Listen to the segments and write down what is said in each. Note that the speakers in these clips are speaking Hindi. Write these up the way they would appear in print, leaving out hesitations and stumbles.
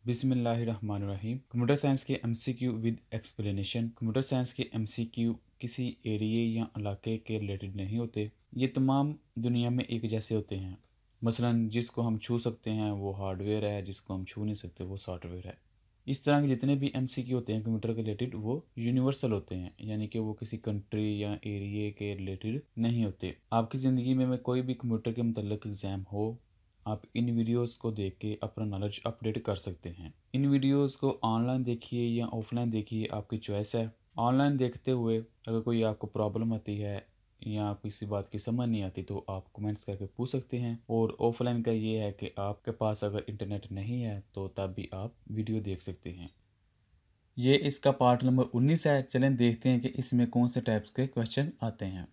बिस्मिल्लाहिर्रहमानिर्रहीम। कंप्यूटर साइंस के MCQ with explanation. Computer science के एमसीक्यू किसी एरिया या इलाके के रिलेटेड नहीं होते। ये तमाम दुनिया में एक जैसे होते हैं। मसलन जिसको हम छू सकते हैं वो हार्डवेयर है, जिसको हम छू नहीं सकते वो सॉफ्टवेयर है। इस तरह के जितने भी एमसीक्यू होते हैं कंप्यूटर के रिलेटेड वो यूनिवर्सल होते हैं, यानी कि वो किसी कंट्री या एरिया के रिलेटेड नहीं होते। आपकी ज़िंदगी में कोई भी कंप्यूटर के मतलब एग्ज़ाम हो, आप इन वीडियोस को देख के अपना नॉलेज अपडेट कर सकते हैं। इन वीडियोस को ऑनलाइन देखिए या ऑफलाइन देखिए, आपकी चॉइस है। ऑनलाइन देखते हुए अगर कोई आपको प्रॉब्लम आती है या किसी बात की समझ नहीं आती तो आप कमेंट्स करके पूछ सकते हैं। और ऑफलाइन का ये है कि आपके पास अगर इंटरनेट नहीं है तो तब भी आप वीडियो देख सकते हैं। ये इसका पार्ट नंबर 19 है। चलें देखते हैं कि इसमें कौन से टाइप्स के क्वेश्चन आते हैं।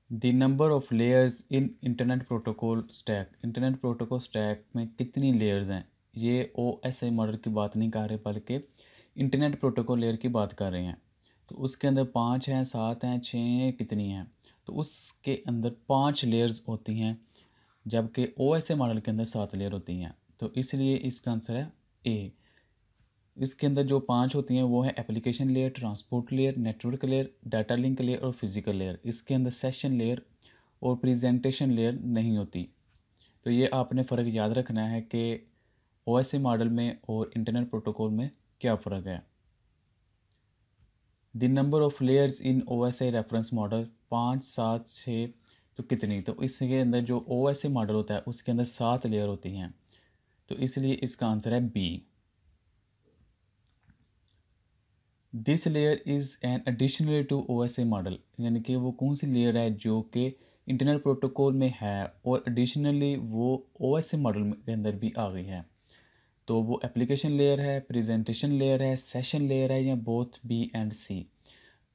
The number of layers in internet protocol stack. Internet protocol stack में कितनी लेयर्स हैं? ये OSI मॉडल की बात नहीं कर रहे बल्कि इंटरनेट प्रोटोकॉल लेयर की बात कर रहे हैं। तो उसके अंदर 5 हैं, 7 हैं, 6 हैं, कितनी हैं? तो उसके अंदर 5 लेयर्स होती हैं, जबकि OSI मॉडल के अंदर 7 लेयर होती हैं। तो इसलिए इसका आंसर है ए। इसके अंदर जो 5 होती हैं वो है application layer, transport layer, network layer, data link layer और फिजिकल लेयर। इसके अंदर सेशन लेयर और प्रेजेंटेशन लेयर नहीं होती। तो ये आपने फ़र्क याद रखना है कि OSI मॉडल में और इंटरनेट प्रोटोकॉल में क्या फ़र्क है। The number of layers in OSI reference model 5, 7, 6, तो कितनी? तो इसके अंदर जो OSI मॉडल होता है उसके अंदर 7 लेयर होती हैं। तो इसलिए इसका आंसर है B. This layer is an additional to OSI model, यानी कि वो कौन सी लेयर है जो कि इंटरनेट प्रोटोकॉल में है और एडिशनली वो OSI मॉडल के अंदर भी आ गई है। तो वो एप्लीकेशन लेयर है, प्रेजेंटेशन लेयर है, सेशन लेयर है या बोथ बी एंड सी।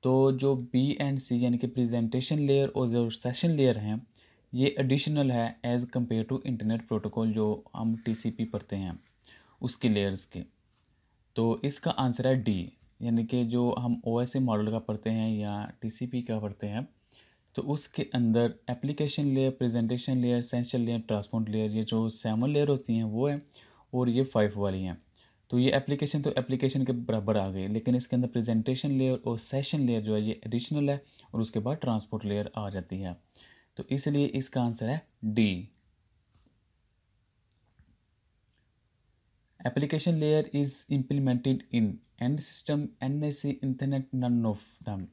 तो जो बी एंड सी यानी कि प्रेजेंटेशन लेयर और जो सेशन लेयर हैं ये एडिशनल है as compare to internet protocol जो हम TCP पढ़ते हैं उसके लेयर्स के। तो इसका आंसर है डी, यानी कि जो हम OSI मॉडल का पढ़ते हैं या TCP का पढ़ते हैं तो उसके अंदर application layer, presentation layer, essential layer, transport layer, ये जो 7 लेयर होती हैं वो है और ये 5 वाली हैं। तो ये एप्लीकेशन तो एप्लीकेशन के बराबर आ गई, लेकिन इसके अंदर प्रेजेंटेशन लेयर और सेशन लेयर जो है ये एडिशनल है और उसके बाद ट्रांसपोर्ट लेयर आ जाती है। तो इसलिए इसका आंसर है D. Application layer is implemented in end system, NIC, Internet, none of them।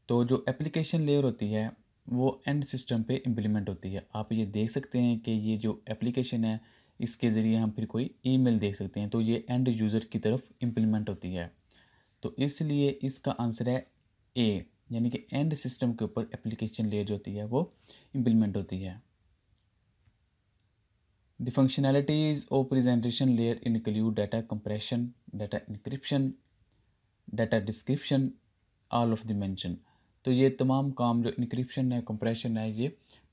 तो जो एप्लीकेशन लेयर होती है वो एंड सिस्टम पे इम्प्लीमेंट होती है। आप ये देख सकते हैं कि ये जो एप्लीकेशन है इसके ज़रिए हम फिर कोई ईमेल देख सकते हैं, तो ये एंड यूज़र की तरफ इम्प्लीमेंट होती है। तो इसलिए इसका आंसर है ए, यानी कि एंड सिस्टम के ऊपर एप्लीकेशन लेयर जो होती है वो इम्प्लीमेंट होती है। The functionalities of presentation layer include data compression, data encryption, data description, all of the mention। तो ये तमाम काम जो इनक्रिप्शन है, कंप्रेशन है, ये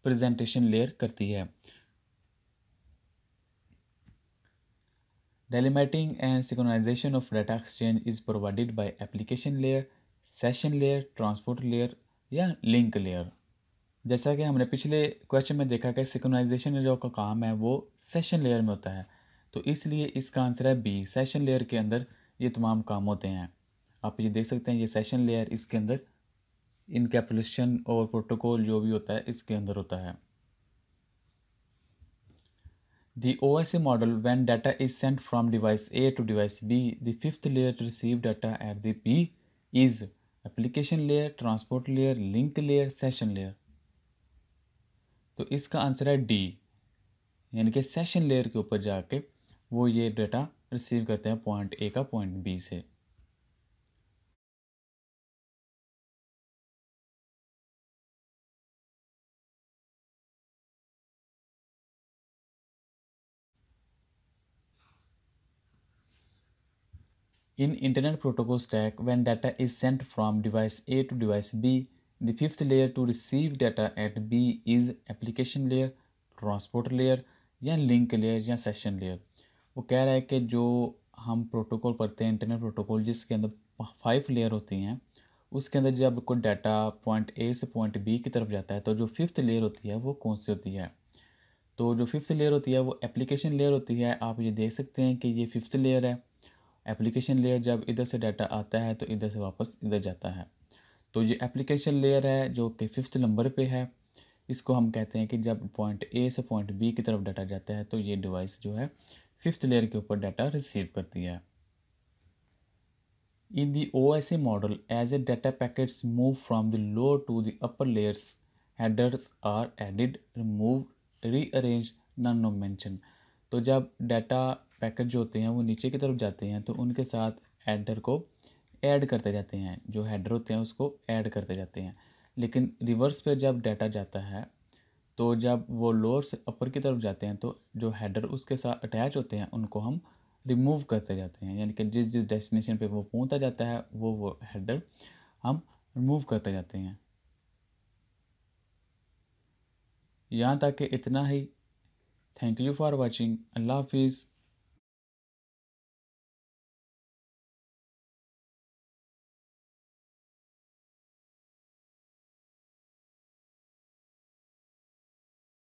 प्रेजेंटेशन लेयर करती है। Delimiting and synchronization of data exchange is provided by application layer, session layer, transport layer या link layer। जैसा कि हमने पिछले क्वेश्चन में देखा कि सिंक्रोनाइजेशन जो का काम है वो सेशन लेयर में होता है, तो इसलिए इसका आंसर है बी। सेशन लेयर के अंदर ये तमाम काम होते हैं। आप ये देख सकते हैं ये सेशन लेयर, इसके अंदर इनकैप्सुलेशन और प्रोटोकॉल जो भी होता है इसके अंदर होता है। The OSI model, when data is sent from device A to device B, the fifth layer to receive data at the B is application layer, transport layer, link layer, session layer। तो इसका आंसर है डी, यानी कि सेशन लेयर के ऊपर जाके वो ये डाटा रिसीव करते हैं पॉइंट ए का पॉइंट बी से। In Internet Protocol stack, when data is sent from device A to device B, the fifth layer to receive data at B is application layer, transport layer या link layer या session layer। वो कह रहा है कि जो हम प्रोटोकॉल पढ़ते हैं इंटरनेट प्रोटोकॉल जिसके अंदर 5 लेयर होती हैं, उसके अंदर जब कोई डाटा पॉइंट ए से पॉइंट बी की तरफ जाता है तो जो फिफ्थ लेयर होती है वो कौन सी होती है? तो जो फिफ्थ लेयर होती है वो एप्लीकेशन लेयर होती है। आप ये देख सकते हैं कि ये फिफ्थ लेयर है। एप्लीकेशन लेयर जब इधर से डाटा आता है तो इधर से वापस इधर जाता है। तो ये एप्लीकेशन लेयर है जो कि फिफ्थ नंबर पे है। इसको हम कहते हैं कि जब पॉइंट ए से पॉइंट बी की तरफ डाटा जाता है तो ये डिवाइस जो है फिफ्थ लेयर के ऊपर डाटा रिसीव करती है। In the OSA model, as the data packets move from the lower to the upper layers, headers are added, removed, rearranged, none of mention। तो जब डाटा पैकेट जो होते हैं वो नीचे की तरफ जाते हैं तो उनके साथ हेडर को ऐड करते जाते हैं। जो हेडर होते हैं उसको ऐड करते जाते हैं। लेकिन रिवर्स पे जब डाटा जाता है तो जब वो लोअर से अपर की तरफ जाते हैं तो जो हेडर उसके साथ अटैच होते हैं उनको हम रिमूव करते जाते हैं। यानी कि जिस जिस डेस्टिनेशन पे वो पहुंचता जाता है वो हेडर हम रिमूव करते जाते हैं। यहाँ तक कि इतना ही। Thank you for watching. अल्लाह हाफिज़।